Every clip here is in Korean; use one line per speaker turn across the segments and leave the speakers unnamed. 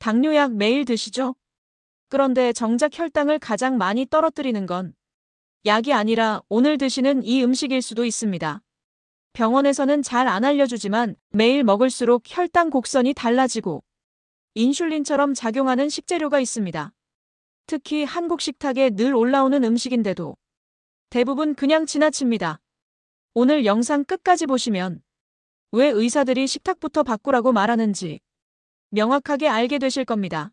당뇨약 매일 드시죠? 그런데 정작 혈당을 가장 많이 떨어뜨리는 건 약이 아니라 오늘 드시는 이 음식일 수도 있습니다. 병원에서는 잘 안 알려주지만 매일 먹을수록 혈당 곡선이 달라지고 인슐린처럼 작용하는 식재료가 있습니다. 특히 한국 식탁에 늘 올라오는 음식인데도 대부분 그냥 지나칩니다. 오늘 영상 끝까지 보시면 왜 의사들이 식탁부터 바꾸라고 말하는지 명확하게 알게 되실 겁니다.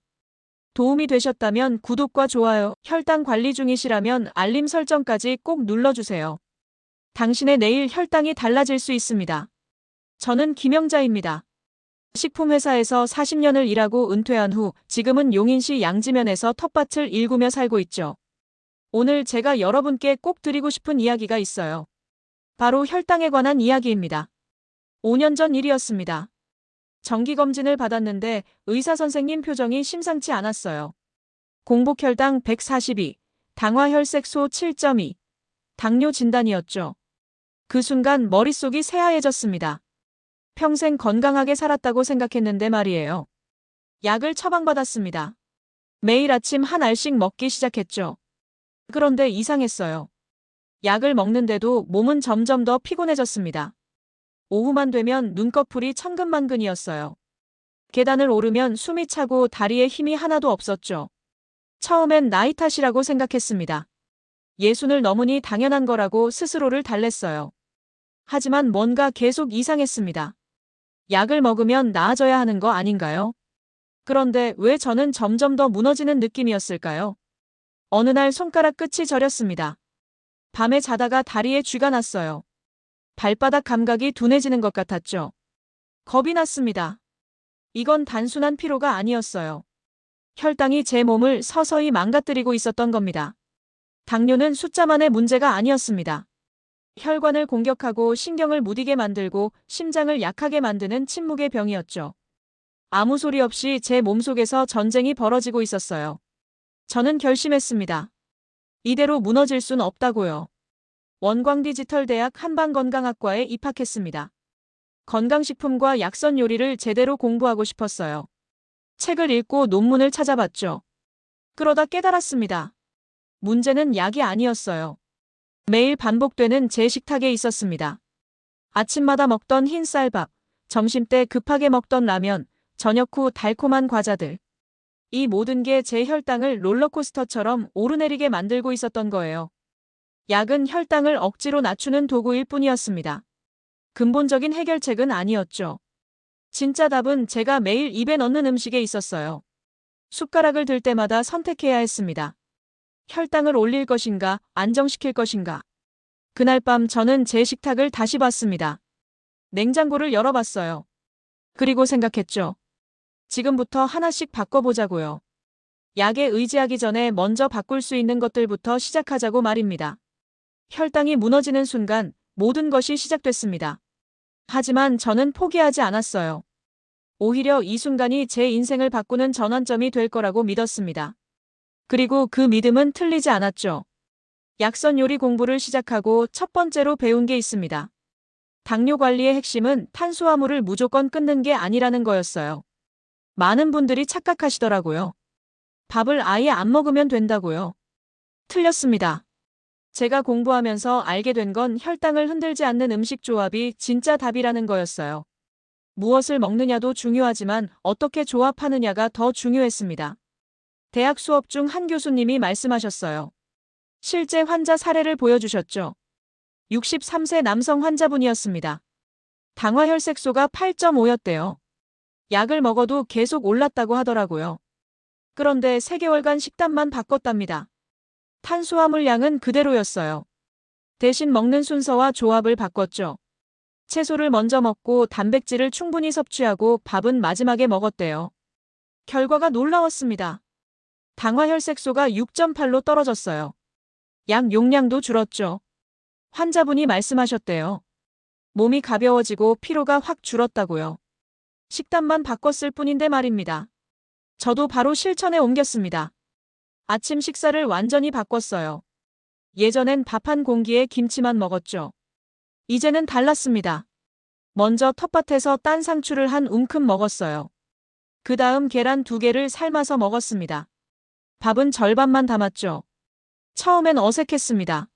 도움이 되셨다면 구독과 좋아요, 혈당 관리 중이시라면 알림 설정까지 꼭 눌러주세요. 당신의 내일 혈당이 달라질 수 있습니다. 저는 김영자입니다. 식품회사에서 40년을 일하고 은퇴한 후 지금은 용인시 양지면에서 텃밭을 일구며 살고 있죠. 오늘 제가 여러분께 꼭 드리고 싶은 이야기가 있어요. 바로 혈당에 관한 이야기입니다. 5년 전 일이었습니다. 정기검진을 받았는데 의사 선생님 표정이 심상치 않았어요. 공복혈당 142, 당화혈색소 7.2, 당뇨 진단이었죠. 그 순간 머릿속이 새하얘졌습니다. 평생 건강하게 살았다고 생각했는데 말이에요. 약을 처방받았습니다. 매일 아침 한 알씩 먹기 시작했죠. 그런데 이상했어요. 약을 먹는데도 몸은 점점 더 피곤해졌습니다. 오후만 되면 눈꺼풀이 천근만근이었어요. 계단을 오르면 숨이 차고 다리에 힘이 하나도 없었죠. 처음엔 나이 탓이라고 생각했습니다. 예순을 넘으니 당연한 거라고 스스로를 달랬어요. 하지만 뭔가 계속 이상했습니다. 약을 먹으면 나아져야 하는 거 아닌가요? 그런데 왜 저는 점점 더 무너지는 느낌이었을까요? 어느 날 손가락 끝이 저렸습니다. 밤에 자다가 다리에 쥐가 났어요. 발바닥 감각이 둔해지는 것 같았죠. 겁이 났습니다. 이건 단순한 피로가 아니었어요. 혈당이 제 몸을 서서히 망가뜨리고 있었던 겁니다. 당뇨는 숫자만의 문제가 아니었습니다. 혈관을 공격하고 신경을 무디게 만들고 심장을 약하게 만드는 침묵의 병이었죠. 아무 소리 없이 제 몸속에서 전쟁이 벌어지고 있었어요. 저는 결심했습니다. 이대로 무너질 순 없다고요. 원광디지털대학 한방건강학과에 입학했습니다. 건강식품과 약선 요리를 제대로 공부하고 싶었어요. 책을 읽고 논문을 찾아봤죠. 그러다 깨달았습니다. 문제는 약이 아니었어요. 매일 반복되는 제 식탁에 있었습니다. 아침마다 먹던 흰쌀밥, 점심때 급하게 먹던 라면, 저녁 후 달콤한 과자들. 이 모든 게 제 혈당을 롤러코스터처럼 오르내리게 만들고 있었던 거예요. 약은 혈당을 억지로 낮추는 도구일 뿐이었습니다. 근본적인 해결책은 아니었죠. 진짜 답은 제가 매일 입에 넣는 음식에 있었어요. 숟가락을 들 때마다 선택해야 했습니다. 혈당을 올릴 것인가, 안정시킬 것인가. 그날 밤 저는 제 식탁을 다시 봤습니다. 냉장고를 열어봤어요. 그리고 생각했죠. 지금부터 하나씩 바꿔보자고요. 약에 의지하기 전에 먼저 바꿀 수 있는 것들부터 시작하자고 말입니다. 혈당이 무너지는 순간 모든 것이 시작됐습니다. 하지만 저는 포기하지 않았어요. 오히려 이 순간이 제 인생을 바꾸는 전환점이 될 거라고 믿었습니다. 그리고 그 믿음은 틀리지 않았죠. 약선 요리 공부를 시작하고 첫 번째로 배운 게 있습니다. 당뇨 관리의 핵심은 탄수화물을 무조건 끊는 게 아니라는 거였어요. 많은 분들이 착각하시더라고요. 밥을 아예 안 먹으면 된다고요. 틀렸습니다. 제가 공부하면서 알게 된 건 혈당을 흔들지 않는 음식 조합이 진짜 답이라는 거였어요. 무엇을 먹느냐도 중요하지만 어떻게 조합하느냐가 더 중요했습니다. 대학 수업 중 한 교수님이 말씀하셨어요. 실제 환자 사례를 보여주셨죠. 63세 남성 환자분이었습니다. 당화혈색소가 8.5였대요. 약을 먹어도 계속 올랐다고 하더라고요. 그런데 3개월간 식단만 바꿨답니다. 탄수화물 양은 그대로였어요. 대신 먹는 순서와 조합을 바꿨죠. 채소를 먼저 먹고 단백질을 충분히 섭취하고 밥은 마지막에 먹었대요. 결과가 놀라웠습니다. 당화혈색소가 6.8로 떨어졌어요. 약 용량도 줄었죠. 환자분이 말씀하셨대요. 몸이 가벼워지고 피로가 확 줄었다고요. 식단만 바꿨을 뿐인데 말입니다. 저도 바로 실천에 옮겼습니다. 아침 식사를 완전히 바꿨어요. 예전엔 밥 한 공기에 김치만 먹었죠. 이제는 달랐습니다. 먼저 텃밭에서 딴 상추를 한 움큼 먹었어요. 그 다음 계란 2개를 삶아서 먹었습니다. 밥은 절반만 담았죠. 처음엔 어색했습니다.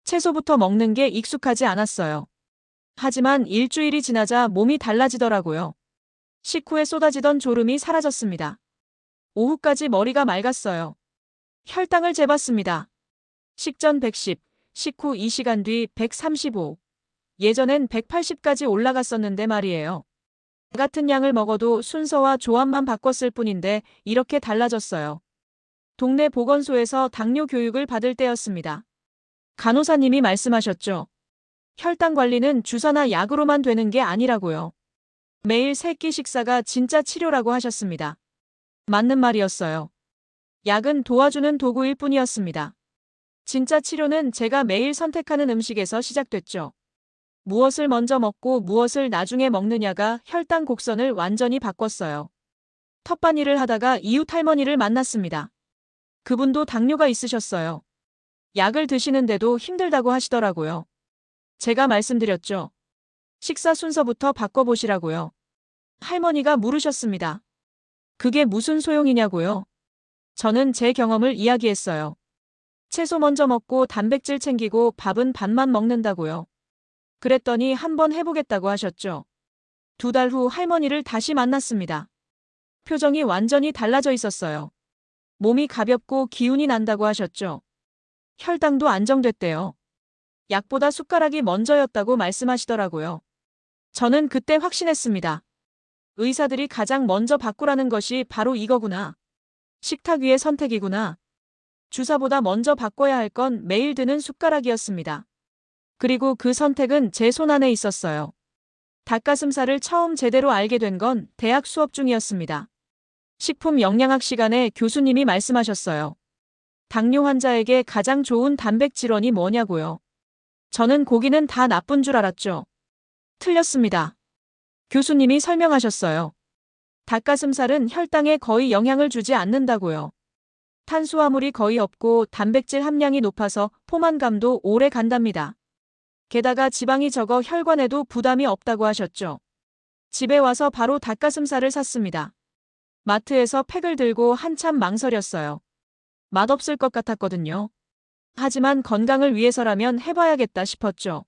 채소부터 먹는 게 익숙하지 않았어요. 하지만 일주일이 지나자 몸이 달라지더라고요. 식후에 쏟아지던 졸음이 사라졌습니다. 오후까지 머리가 맑았어요. 혈당을 재봤습니다. 식전 110, 식후 2시간 뒤 135. 예전엔 180까지 올라갔었는데 말이에요. 같은 양을 먹어도 순서와 조합만 바꿨을 뿐인데 이렇게 달라졌어요. 동네 보건소에서 당뇨 교육을 받을 때였습니다. 간호사님이 말씀하셨죠. 혈당 관리는 주사나 약으로만 되는 게 아니라고요. 매일 3끼 식사가 진짜 치료라고 하셨습니다. 맞는 말이었어요. 약은 도와주는 도구일 뿐이었습니다. 진짜 치료는 제가 매일 선택하는 음식에서 시작됐죠. 무엇을 먼저 먹고 무엇을 나중에 먹느냐가 혈당 곡선을 완전히 바꿨어요. 텃밭일을 하다가 이웃 할머니를 만났습니다. 그분도 당뇨가 있으셨어요. 약을 드시는데도 힘들다고 하시더라고요. 제가 말씀드렸죠. 식사 순서부터 바꿔보시라고요. 할머니가 물으셨습니다. 그게 무슨 소용이냐고요? 저는 제 경험을 이야기했어요. 채소 먼저 먹고 단백질 챙기고 밥은 반만 먹는다고요. 그랬더니 한번 해보겠다고 하셨죠. 2달 후 할머니를 다시 만났습니다. 표정이 완전히 달라져 있었어요. 몸이 가볍고 기운이 난다고 하셨죠. 혈당도 안정됐대요. 약보다 숟가락이 먼저였다고 말씀하시더라고요. 저는 그때 확신했습니다. 의사들이 가장 먼저 바꾸라는 것이 바로 이거구나. 식탁 위의 선택이구나. 주사보다 먼저 바꿔야 할 건 매일 드는 숟가락이었습니다. 그리고 그 선택은 제 손 안에 있었어요. 닭가슴살을 처음 제대로 알게 된 건 대학 수업 중이었습니다. 식품 영양학 시간에 교수님이 말씀하셨어요. 당뇨 환자에게 가장 좋은 단백질원이 뭐냐고요. 저는 고기는 다 나쁜 줄 알았죠. 틀렸습니다. 교수님이 설명하셨어요. 닭가슴살은 혈당에 거의 영향을 주지 않는다고요. 탄수화물이 거의 없고 단백질 함량이 높아서 포만감도 오래 간답니다. 게다가 지방이 적어 혈관에도 부담이 없다고 하셨죠. 집에 와서 바로 닭가슴살을 샀습니다. 마트에서 팩을 들고 한참 망설였어요. 맛없을 것 같았거든요. 하지만 건강을 위해서라면 해봐야겠다 싶었죠.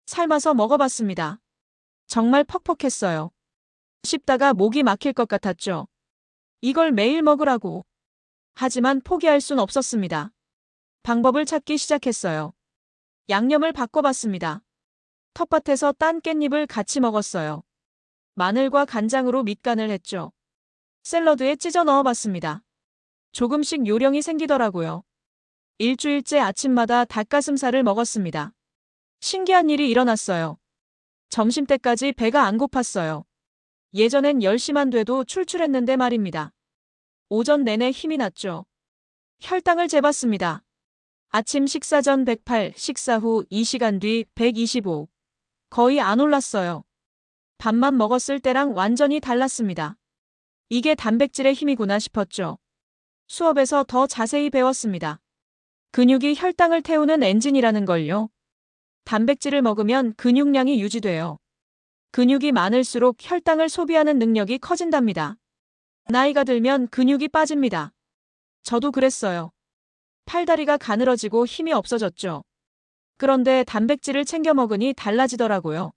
삶아서 먹어봤습니다. 정말 퍽퍽했어요. 씹다가 목이 막힐 것 같았죠. 이걸 매일 먹으라고. 하지만 포기할 순 없었습니다. 방법을 찾기 시작했어요. 양념을 바꿔봤습니다. 텃밭에서 딴 깻잎을 같이 먹었어요. 마늘과 간장으로 밑간을 했죠. 샐러드에 찢어 넣어봤습니다. 조금씩 요령이 생기더라고요. 일주일째 아침마다 닭가슴살을 먹었습니다. 신기한 일이 일어났어요. 점심때까지 배가 안 고팠어요. 예전엔 10시만 돼도 출출했는데 말입니다. 오전 내내 힘이 났죠. 혈당을 재봤습니다. 아침 식사 전 108, 식사 후 2시간 뒤 125. 거의 안 올랐어요. 밥만 먹었을 때랑 완전히 달랐습니다. 이게 단백질의 힘이구나 싶었죠. 수업에서 더 자세히 배웠습니다. 근육이 혈당을 태우는 엔진이라는 걸요. 단백질을 먹으면 근육량이 유지돼요. 근육이 많을수록 혈당을 소비하는 능력이 커진답니다. 나이가 들면 근육이 빠집니다. 저도 그랬어요. 팔다리가 가늘어지고 힘이 없어졌죠. 그런데 단백질을 챙겨 먹으니 달라지더라고요.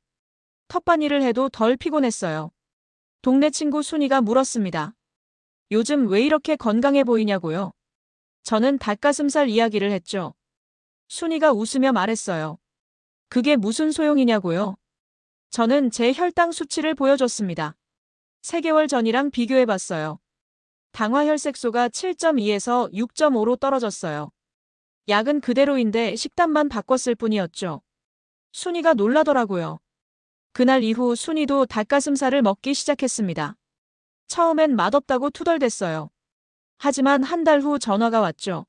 텃밭일을 해도 덜 피곤했어요. 동네 친구 순이가 물었습니다. 요즘 왜 이렇게 건강해 보이냐고요? 저는 닭가슴살 이야기를 했죠. 순이가 웃으며 말했어요. 그게 무슨 소용이냐고요? 저는 제 혈당 수치를 보여줬습니다. 3개월 전이랑 비교해봤어요. 당화혈색소가 7.2에서 6.5로 떨어졌어요. 약은 그대로인데 식단만 바꿨을 뿐이었죠. 순이가 놀라더라고요. 그날 이후 순이도 닭가슴살을 먹기 시작했습니다. 처음엔 맛없다고 투덜댔어요. 하지만 한 달 후 전화가 왔죠.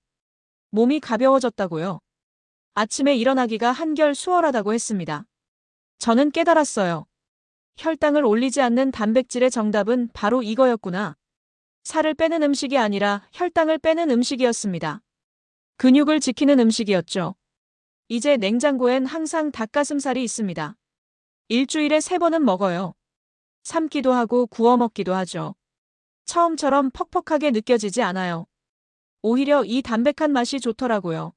몸이 가벼워졌다고요. 아침에 일어나기가 한결 수월하다고 했습니다. 저는 깨달았어요. 혈당을 올리지 않는 단백질의 정답은 바로 이거였구나. 살을 빼는 음식이 아니라 혈당을 빼는 음식이었습니다. 근육을 지키는 음식이었죠. 이제 냉장고엔 항상 닭가슴살이 있습니다. 일주일에 3번은 먹어요. 삶기도 하고 구워 먹기도 하죠. 처음처럼 퍽퍽하게 느껴지지 않아요. 오히려 이 담백한 맛이 좋더라고요.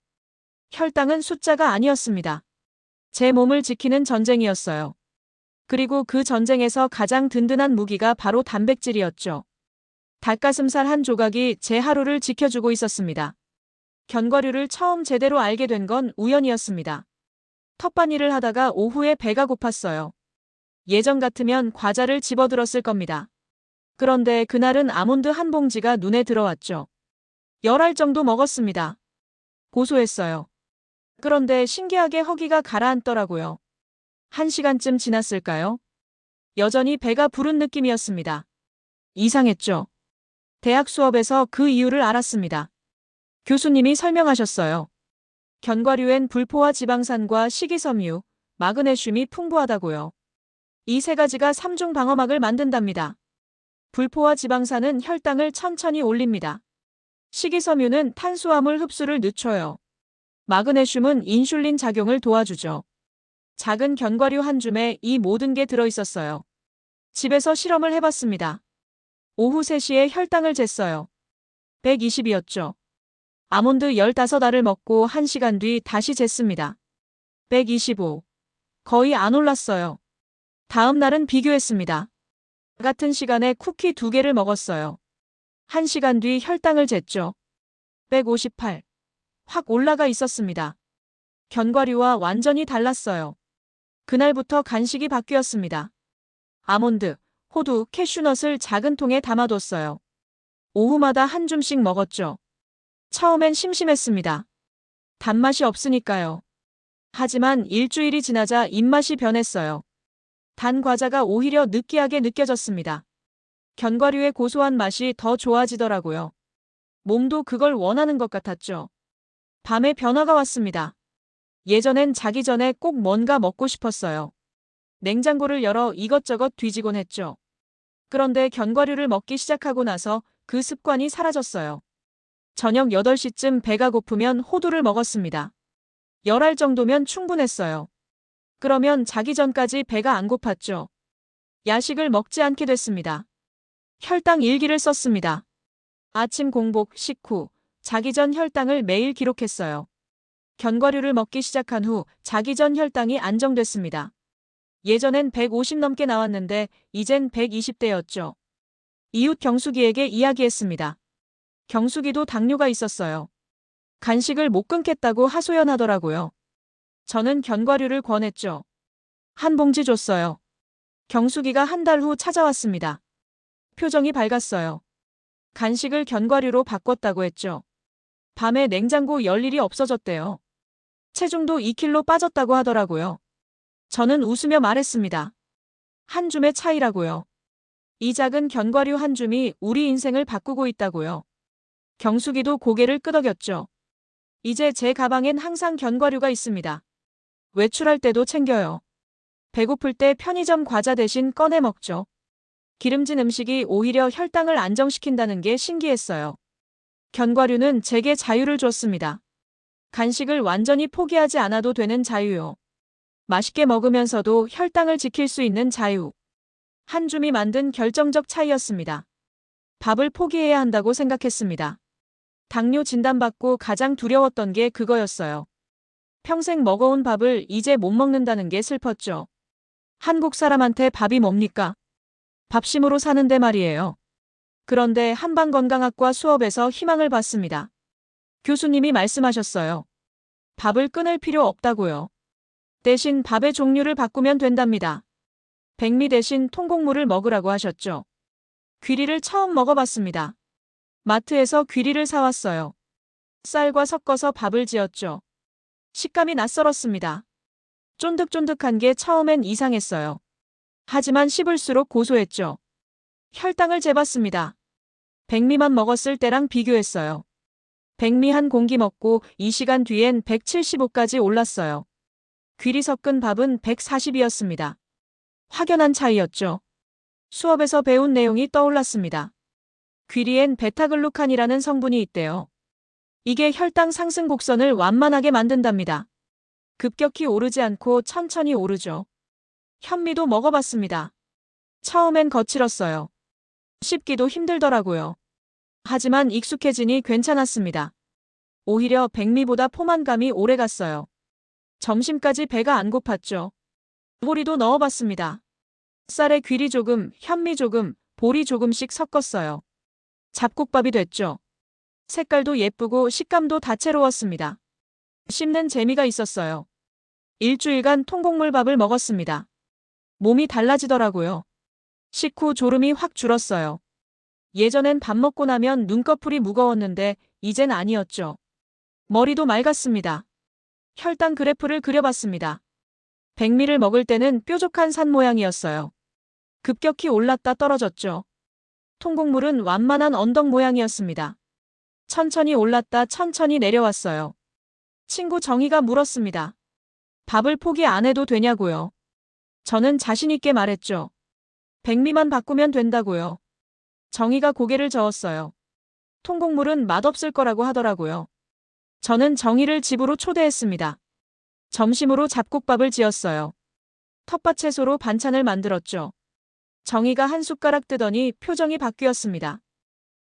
혈당은 숫자가 아니었습니다. 제 몸을 지키는 전쟁이었어요. 그리고 그 전쟁에서 가장 든든한 무기가 바로 단백질이었죠. 닭가슴살 한 조각이 제 하루를 지켜주고 있었습니다. 견과류를 처음 제대로 알게 된 건 우연이었습니다. 텃밭일을 하다가 오후에 배가 고팠어요. 예전 같으면 과자를 집어들었을 겁니다. 그런데 그날은 아몬드 한 봉지가 눈에 들어왔죠. 10알 정도 먹었습니다. 고소했어요. 그런데 신기하게 허기가 가라앉더라고요. 1시간쯤 지났을까요? 여전히 배가 부른 느낌이었습니다. 이상했죠. 대학 수업에서 그 이유를 알았습니다. 교수님이 설명하셨어요. 견과류엔 불포화 지방산과 식이섬유, 마그네슘이 풍부하다고요. 이 세 가지가 삼중 방어막을 만든답니다. 불포화 지방산은 혈당을 천천히 올립니다. 식이섬유는 탄수화물 흡수를 늦춰요. 마그네슘은 인슐린 작용을 도와주죠. 작은 견과류 한 줌에 이 모든 게 들어있었어요. 집에서 실험을 해봤습니다. 오후 3시에 혈당을 쟀어요. 120이었죠. 아몬드 15알을 먹고 1시간 뒤 다시 쟀습니다. 125. 거의 안 올랐어요. 다음 날은 비교했습니다. 같은 시간에 쿠키 2개를 먹었어요. 1시간 뒤 혈당을 쟀죠. 158. 확 올라가 있었습니다. 견과류와 완전히 달랐어요. 그날부터 간식이 바뀌었습니다. 아몬드, 호두, 캐슈넛을 작은 통에 담아뒀어요. 오후마다 한 줌씩 먹었죠. 처음엔 심심했습니다. 단맛이 없으니까요. 하지만 일주일이 지나자 입맛이 변했어요. 단 과자가 오히려 느끼하게 느껴졌습니다. 견과류의 고소한 맛이 더 좋아지더라고요. 몸도 그걸 원하는 것 같았죠. 밤에 변화가 왔습니다. 예전엔 자기 전에 꼭 뭔가 먹고 싶었어요. 냉장고를 열어 이것저것 뒤지곤 했죠. 그런데 견과류를 먹기 시작하고 나서 그 습관이 사라졌어요. 저녁 8시쯤 배가 고프면 호두를 먹었습니다. 10알 정도면 충분했어요. 그러면 자기 전까지 배가 안 고팠죠. 야식을 먹지 않게 됐습니다. 혈당 일기를 썼습니다. 아침 공복, 식후, 자기 전 혈당을 매일 기록했어요. 견과류를 먹기 시작한 후 자기 전 혈당이 안정됐습니다. 예전엔 150 넘게 나왔는데 이젠 120대였죠. 이웃 경숙이에게 이야기했습니다. 경숙이도 당뇨가 있었어요. 간식을 못 끊겠다고 하소연하더라고요. 저는 견과류를 권했죠. 한 봉지 줬어요. 경숙이가 한 달 후 찾아왔습니다. 표정이 밝았어요. 간식을 견과류로 바꿨다고 했죠. 밤에 냉장고 열 일이 없어졌대요. 체중도 2kg 빠졌다고 하더라고요. 저는 웃으며 말했습니다. 한 줌의 차이라고요. 이 작은 견과류 한 줌이 우리 인생을 바꾸고 있다고요. 경숙이도 고개를 끄덕였죠. 이제 제 가방엔 항상 견과류가 있습니다. 외출할 때도 챙겨요. 배고플 때 편의점 과자 대신 꺼내 먹죠. 기름진 음식이 오히려 혈당을 안정시킨다는 게 신기했어요. 견과류는 제게 자유를 줬습니다. 간식을 완전히 포기하지 않아도 되는 자유요. 맛있게 먹으면서도 혈당을 지킬 수 있는 자유. 한 줌이 만든 결정적 차이였습니다. 밥을 포기해야 한다고 생각했습니다. 당뇨 진단받고 가장 두려웠던 게 그거였어요. 평생 먹어온 밥을 이제 못 먹는다는 게 슬펐죠. 한국 사람한테 밥이 뭡니까? 밥심으로 사는데 말이에요. 그런데 한방건강학과 수업에서 희망을 봤습니다. 교수님이 말씀하셨어요. 밥을 끊을 필요 없다고요. 대신 밥의 종류를 바꾸면 된답니다. 백미 대신 통곡물을 먹으라고 하셨죠. 귀리를 처음 먹어봤습니다. 마트에서 귀리를 사왔어요. 쌀과 섞어서 밥을 지었죠. 식감이 낯설었습니다. 쫀득쫀득한 게 처음엔 이상했어요. 하지만 씹을수록 고소했죠. 혈당을 재봤습니다. 백미만 먹었을 때랑 비교했어요. 백미 한 공기 먹고 2시간 뒤엔 175까지 올랐어요. 귀리 섞은 밥은 140이었습니다. 확연한 차이였죠. 수업에서 배운 내용이 떠올랐습니다. 귀리엔 베타글루칸이라는 성분이 있대요. 이게 혈당 상승 곡선을 완만하게 만든답니다. 급격히 오르지 않고 천천히 오르죠. 현미도 먹어봤습니다. 처음엔 거칠었어요. 씹기도 힘들더라고요. 하지만 익숙해지니 괜찮았습니다. 오히려 백미보다 포만감이 오래 갔어요. 점심까지 배가 안 고팠죠. 보리도 넣어봤습니다. 쌀에 귀리 조금, 현미 조금, 보리 조금씩 섞었어요. 잡곡밥이 됐죠. 색깔도 예쁘고 식감도 다채로웠습니다. 씹는 재미가 있었어요. 일주일간 통곡물밥을 먹었습니다. 몸이 달라지더라고요. 식후 졸음이 확 줄었어요. 예전엔 밥 먹고 나면 눈꺼풀이 무거웠는데 이젠 아니었죠. 머리도 맑았습니다. 혈당 그래프를 그려봤습니다. 백미를 먹을 때는 뾰족한 산 모양이었어요. 급격히 올랐다 떨어졌죠. 통곡물은 완만한 언덕 모양이었습니다. 천천히 올랐다 천천히 내려왔어요. 친구 정희가 물었습니다. 밥을 포기 안 해도 되냐고요. 저는 자신있게 말했죠. 백미만 바꾸면 된다고요. 정희가 고개를 저었어요. 통곡물은 맛없을 거라고 하더라고요. 저는 정희를 집으로 초대했습니다. 점심으로 잡곡밥을 지었어요. 텃밭 채소로 반찬을 만들었죠. 정희가 한 숟가락 뜨더니 표정이 바뀌었습니다.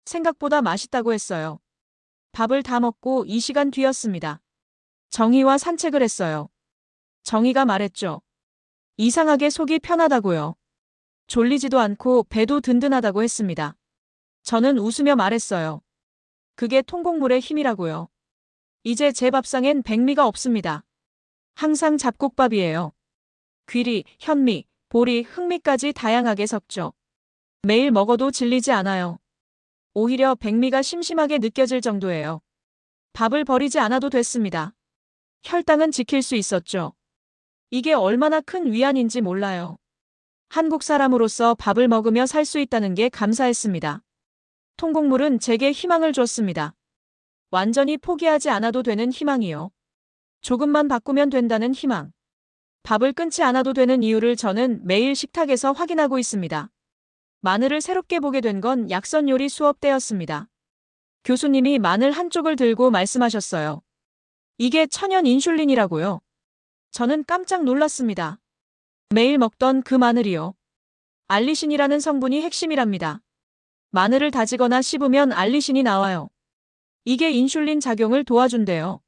생각보다 맛있다고 했어요. 밥을 다 먹고 2시간 뒤였습니다. 정희와 산책을 했어요. 정희가 말했죠. 이상하게 속이 편하다고요. 졸리지도 않고 배도 든든하다고 했습니다. 저는 웃으며 말했어요. 그게 통곡물의 힘이라고요. 이제 제 밥상엔 백미가 없습니다. 항상 잡곡밥이에요. 귀리, 현미, 보리, 흑미까지 다양하게 섞죠. 매일 먹어도 질리지 않아요. 오히려 백미가 심심하게 느껴질 정도예요. 밥을 버리지 않아도 됐습니다. 혈당은 지킬 수 있었죠. 이게 얼마나 큰 위안인지 몰라요. 한국 사람으로서 밥을 먹으며 살 수 있다는 게 감사했습니다. 통곡물은 제게 희망을 줬습니다. 완전히 포기하지 않아도 되는 희망이요. 조금만 바꾸면 된다는 희망. 밥을 끊지 않아도 되는 이유를 저는 매일 식탁에서 확인하고 있습니다. 마늘을 새롭게 보게 된 건 약선 요리 수업 때였습니다. 교수님이 마늘 한쪽을 들고 말씀하셨어요. 이게 천연 인슐린이라고요. 저는 깜짝 놀랐습니다. 매일 먹던 그 마늘이요. 알리신이라는 성분이 핵심이랍니다. 마늘을 다지거나 씹으면 알리신이 나와요. 이게 인슐린 작용을 도와준대요.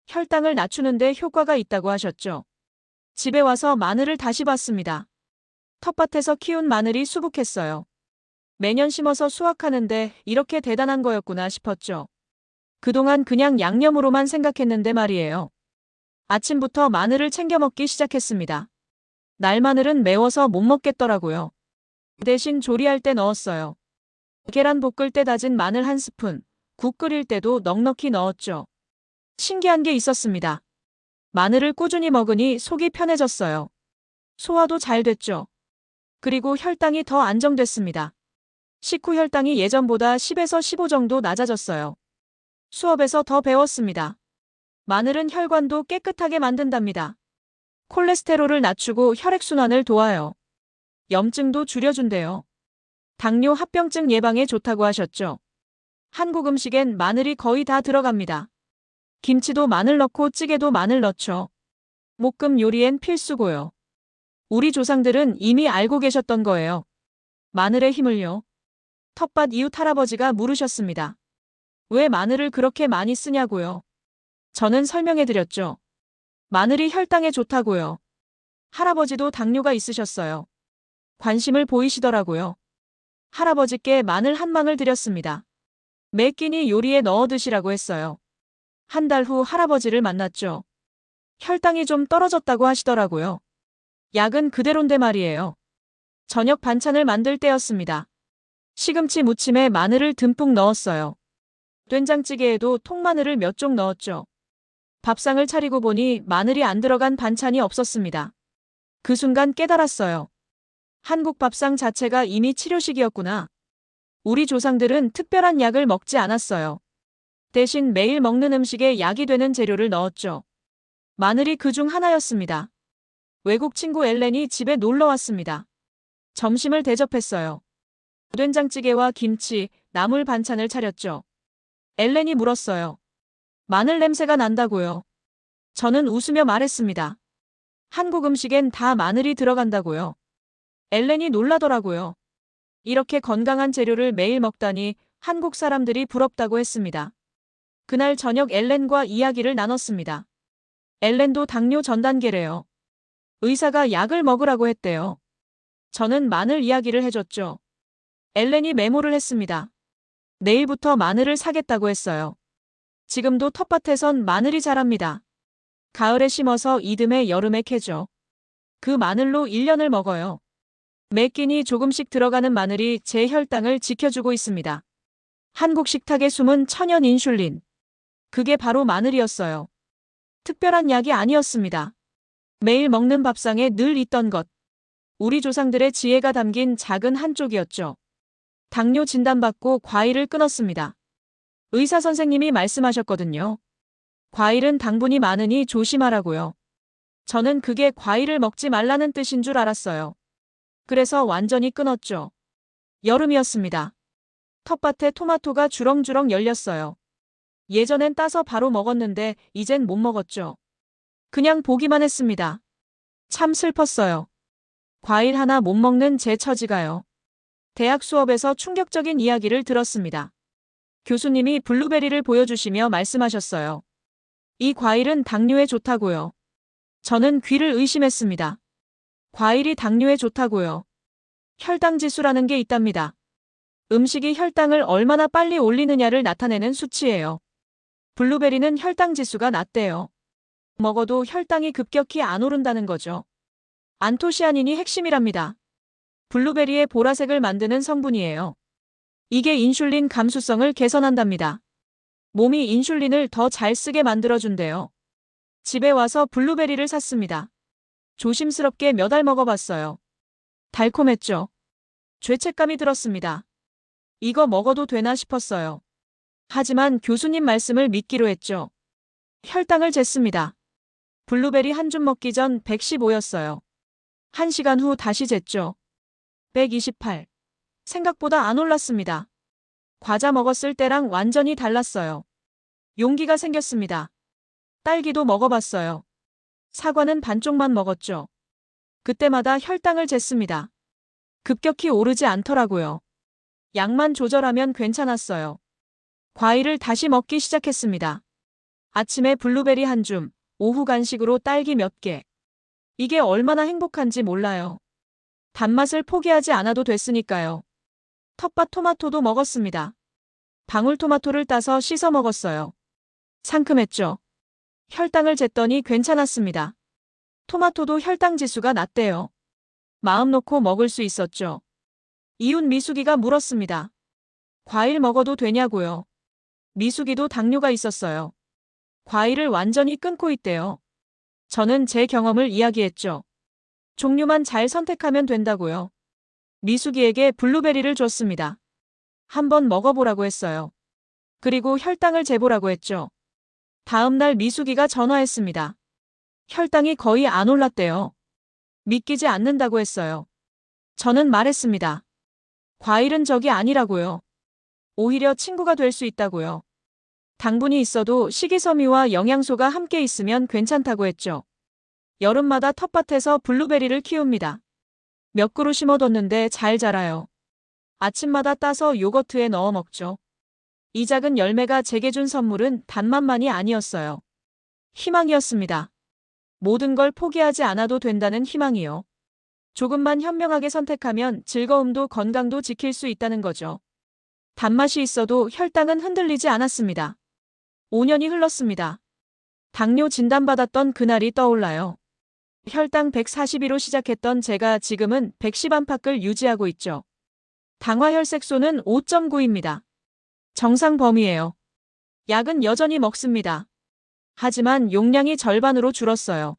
혈당을 낮추는데 효과가 있다고 하셨죠. 집에 와서 마늘을 다시 봤습니다. 텃밭에서 키운 마늘이 수북했어요. 매년 심어서 수확하는데 이렇게 대단한 거였구나 싶었죠. 그동안 그냥 양념으로만 생각했는데 말이에요. 아침부터 마늘을 챙겨 먹기 시작했습니다. 날마늘은 매워서 못 먹겠더라고요. 대신 조리할 때 넣었어요. 계란 볶을 때 다진 마늘 한 스푼, 국 끓일 때도 넉넉히 넣었죠. 신기한 게 있었습니다. 마늘을 꾸준히 먹으니 속이 편해졌어요. 소화도 잘 됐죠. 그리고 혈당이 더 안정됐습니다. 식후 혈당이 예전보다 10에서 15 정도 낮아졌어요. 수업에서 더 배웠습니다. 마늘은 혈관도 깨끗하게 만든답니다. 콜레스테롤을 낮추고 혈액순환을 도와요. 염증도 줄여준대요. 당뇨 합병증 예방에 좋다고 하셨죠. 한국 음식엔 마늘이 거의 다 들어갑니다. 김치도 마늘 넣고 찌개도 마늘 넣죠. 볶음 요리엔 필수고요. 우리 조상들은 이미 알고 계셨던 거예요. 마늘의 힘을요. 텃밭 이웃 할아버지가 물으셨습니다. 왜 마늘을 그렇게 많이 쓰냐고요. 저는 설명해드렸죠. 마늘이 혈당에 좋다고요. 할아버지도 당뇨가 있으셨어요. 관심을 보이시더라고요. 할아버지께 마늘 한 망을 드렸습니다. 매 끼니 요리에 넣어 드시라고 했어요. 한 달 후 할아버지를 만났죠. 혈당이 좀 떨어졌다고 하시더라고요. 약은 그대로인데 말이에요. 저녁 반찬을 만들 때였습니다. 시금치 무침에 마늘을 듬뿍 넣었어요. 된장찌개에도 통마늘을 몇 쪽 넣었죠. 밥상을 차리고 보니 마늘이 안 들어간 반찬이 없었습니다. 그 순간 깨달았어요. 한국 밥상 자체가 이미 치료식이었구나. 우리 조상들은 특별한 약을 먹지 않았어요. 대신 매일 먹는 음식에 약이 되는 재료를 넣었죠. 마늘이 그중 하나였습니다. 외국 친구 엘렌이 집에 놀러 왔습니다. 점심을 대접했어요. 된장찌개와 김치, 나물 반찬을 차렸죠. 엘렌이 물었어요. 마늘 냄새가 난다고요. 저는 웃으며 말했습니다. 한국 음식엔 다 마늘이 들어간다고요. 엘렌이 놀라더라고요. 이렇게 건강한 재료를 매일 먹다니 한국 사람들이 부럽다고 했습니다. 그날 저녁 엘렌과 이야기를 나눴습니다. 엘렌도 당뇨 전 단계래요. 의사가 약을 먹으라고 했대요. 저는 마늘 이야기를 해줬죠. 엘렌이 메모를 했습니다. 내일부터 마늘을 사겠다고 했어요. 지금도 텃밭에선 마늘이 자랍니다. 가을에 심어서 이듬해 여름에 캐죠. 그 마늘로 1년을 먹어요. 매 끼니 조금씩 들어가는 마늘이 제 혈당을 지켜주고 있습니다. 한국 식탁에 숨은 천연 인슐린. 그게 바로 마늘이었어요. 특별한 약이 아니었습니다. 매일 먹는 밥상에 늘 있던 것. 우리 조상들의 지혜가 담긴 작은 한 쪽이었죠. 당뇨 진단받고 과일을 끊었습니다. 의사 선생님이 말씀하셨거든요. 과일은 당분이 많으니 조심하라고요. 저는 그게 과일을 먹지 말라는 뜻인 줄 알았어요. 그래서 완전히 끊었죠. 여름이었습니다. 텃밭에 토마토가 주렁주렁 열렸어요. 예전엔 따서 바로 먹었는데 이젠 못 먹었죠. 그냥 보기만 했습니다. 참 슬펐어요. 과일 하나 못 먹는 제 처지가요. 대학 수업에서 충격적인 이야기를 들었습니다. 교수님이 블루베리를 보여주시며 말씀하셨어요. 이 과일은 당뇨에 좋다고요. 저는 귀를 의심했습니다. 과일이 당뇨에 좋다고요. 혈당 지수라는 게 있답니다. 음식이 혈당을 얼마나 빨리 올리느냐를 나타내는 수치예요. 블루베리는 혈당 지수가 낮대요. 먹어도 혈당이 급격히 안 오른다는 거죠. 안토시아닌이 핵심이랍니다. 블루베리의 보라색을 만드는 성분이에요. 이게 인슐린 감수성을 개선한답니다. 몸이 인슐린을 더 잘 쓰게 만들어준대요. 집에 와서 블루베리를 샀습니다. 조심스럽게 몇 알 먹어봤어요. 달콤했죠. 죄책감이 들었습니다. 이거 먹어도 되나 싶었어요. 하지만 교수님 말씀을 믿기로 했죠. 혈당을 쟀습니다. 블루베리 한 줌 먹기 전 115였어요. 1시간 후 다시 쟀죠. 128. 생각보다 안 올랐습니다. 과자 먹었을 때랑 완전히 달랐어요. 용기가 생겼습니다. 딸기도 먹어봤어요. 사과는 반쪽만 먹었죠. 그때마다 혈당을 쟀습니다. 급격히 오르지 않더라고요. 양만 조절하면 괜찮았어요. 과일을 다시 먹기 시작했습니다. 아침에 블루베리 한 줌, 오후 간식으로 딸기 몇 개. 이게 얼마나 행복한지 몰라요. 단맛을 포기하지 않아도 됐으니까요. 텃밭 토마토도 먹었습니다. 방울토마토를 따서 씻어 먹었어요. 상큼했죠. 혈당을 쟀더니 괜찮았습니다. 토마토도 혈당 지수가 낮대요. 마음 놓고 먹을 수 있었죠. 이웃 미숙이가 물었습니다. 과일 먹어도 되냐고요. 미숙이도 당뇨가 있었어요. 과일을 완전히 끊고 있대요. 저는 제 경험을 이야기했죠. 종류만 잘 선택하면 된다고요. 미숙이에게 블루베리를 줬습니다. 한번 먹어보라고 했어요. 그리고 혈당을 재보라고 했죠. 다음 날 미숙이가 전화했습니다. 혈당이 거의 안 올랐대요. 믿기지 않는다고 했어요. 저는 말했습니다. 과일은 적이 아니라고요. 오히려 친구가 될 수 있다고요. 당분이 있어도 식이섬유와 영양소가 함께 있으면 괜찮다고 했죠. 여름마다 텃밭에서 블루베리를 키웁니다. 몇 그루 심어뒀는데 잘 자라요. 아침마다 따서 요거트에 넣어 먹죠. 이 작은 열매가 제게 준 선물은 단맛만이 아니었어요. 희망이었습니다. 모든 걸 포기하지 않아도 된다는 희망이요. 조금만 현명하게 선택하면 즐거움도 건강도 지킬 수 있다는 거죠. 단맛이 있어도 혈당은 흔들리지 않았습니다. 5년이 흘렀습니다. 당뇨 진단받았던 그날이 떠올라요. 혈당 142로 시작했던 제가 지금은 110 안팎을 유지하고 있죠. 당화혈색소는 5.9입니다. 정상 범위예요. 약은 여전히 먹습니다. 하지만 용량이 절반으로 줄었어요.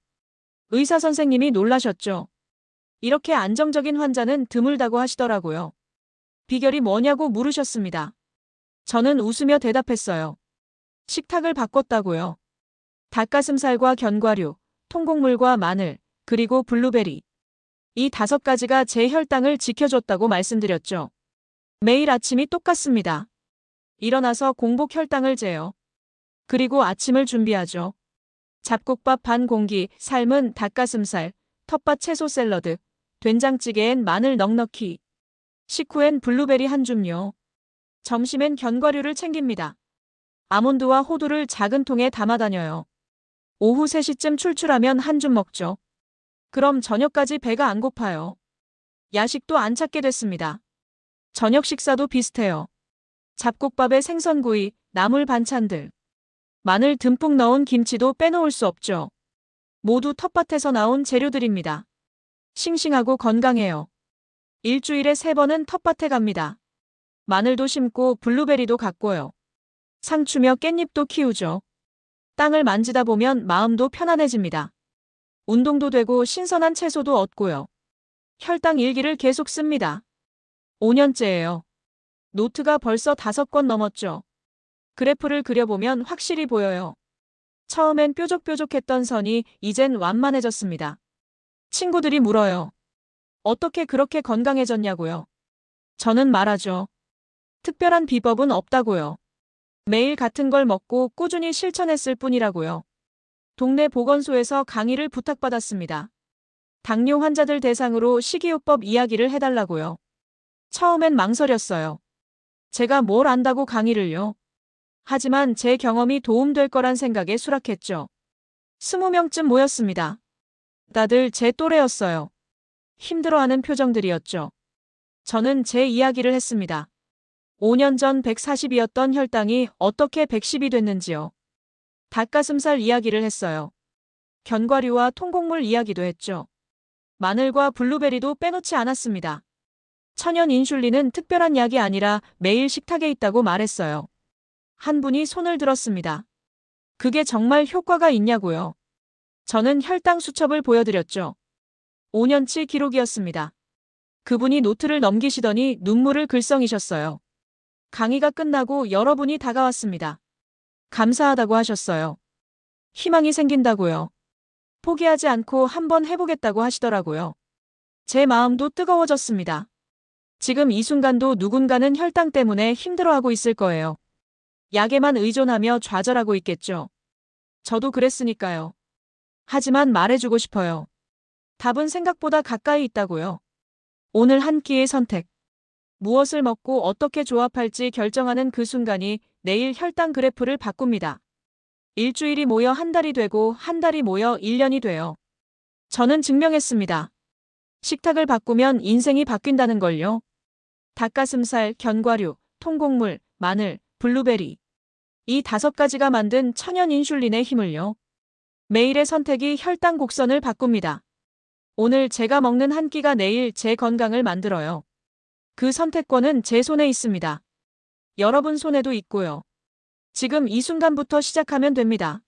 의사 선생님이 놀라셨죠. 이렇게 안정적인 환자는 드물다고 하시더라고요. 비결이 뭐냐고 물으셨습니다. 저는 웃으며 대답했어요. 식탁을 바꿨다고요. 닭가슴살과 견과류, 통곡물과 마늘, 그리고 블루베리. 이 5가지가 제 혈당을 지켜줬다고 말씀드렸죠. 매일 아침이 똑같습니다. 일어나서 공복 혈당을 재요. 그리고 아침을 준비하죠. 잡곡밥 반 공기, 삶은 닭가슴살, 텃밭 채소 샐러드, 된장찌개엔 마늘 넉넉히. 식후엔 블루베리 한 줌요. 점심엔 견과류를 챙깁니다. 아몬드와 호두를 작은 통에 담아 다녀요. 오후 3시쯤 출출하면 한 줌 먹죠. 그럼 저녁까지 배가 안 고파요. 야식도 안 찾게 됐습니다. 저녁 식사도 비슷해요. 잡곡밥에 생선구이, 나물 반찬들. 마늘 듬뿍 넣은 김치도 빼놓을 수 없죠. 모두 텃밭에서 나온 재료들입니다. 싱싱하고 건강해요. 일주일에 3번은 텃밭에 갑니다. 마늘도 심고 블루베리도 갖고요. 상추며 깻잎도 키우죠. 땅을 만지다 보면 마음도 편안해집니다. 운동도 되고 신선한 채소도 얻고요. 혈당 일기를 계속 씁니다. 5년째예요. 노트가 벌써 5권 넘었죠. 그래프를 그려보면 확실히 보여요. 처음엔 뾰족뾰족했던 선이 이젠 완만해졌습니다. 친구들이 물어요. 어떻게 그렇게 건강해졌냐고요. 저는 말하죠. 특별한 비법은 없다고요. 매일 같은 걸 먹고 꾸준히 실천했을 뿐이라고요. 동네 보건소에서 강의를 부탁받았습니다. 당뇨 환자들 대상으로 식이요법 이야기를 해달라고요. 처음엔 망설였어요. 제가 뭘 안다고 강의를요. 하지만 제 경험이 도움될 거란 생각에 수락했죠. 20명쯤 모였습니다. 다들 제 또래였어요. 힘들어하는 표정들이었죠. 저는 제 이야기를 했습니다. 5년 전 140이었던 혈당이 어떻게 110이 됐는지요. 닭가슴살 이야기를 했어요. 견과류와 통곡물 이야기도 했죠. 마늘과 블루베리도 빼놓지 않았습니다. 천연 인슐린은 특별한 약이 아니라 매일 식탁에 있다고 말했어요. 한 분이 손을 들었습니다. 그게 정말 효과가 있냐고요. 저는 혈당 수첩을 보여드렸죠. 5년치 기록이었습니다. 그분이 노트를 넘기시더니 눈물을 글썽이셨어요. 강의가 끝나고 여러분이 다가왔습니다. 감사하다고 하셨어요. 희망이 생긴다고요. 포기하지 않고 한번 해보겠다고 하시더라고요. 제 마음도 뜨거워졌습니다. 지금 이 순간도 누군가는 혈당 때문에 힘들어하고 있을 거예요. 약에만 의존하며 좌절하고 있겠죠. 저도 그랬으니까요. 하지만 말해주고 싶어요. 답은 생각보다 가까이 있다고요. 오늘 한 끼의 선택. 무엇을 먹고 어떻게 조합할지 결정하는 그 순간이 내일 혈당 그래프를 바꿉니다. 일주일이 모여 한 달이 되고 한 달이 모여 1년이 돼요. 저는 증명했습니다. 식탁을 바꾸면 인생이 바뀐다는 걸요. 닭가슴살, 견과류, 통곡물, 마늘, 블루베리. 이 5가지가 만든 천연 인슐린의 힘을요. 매일의 선택이 혈당 곡선을 바꿉니다. 오늘 제가 먹는 한 끼가 내일 제 건강을 만들어요. 그 선택권은 제 손에 있습니다. 여러분 손에도 있고요. 지금 이 순간부터 시작하면 됩니다.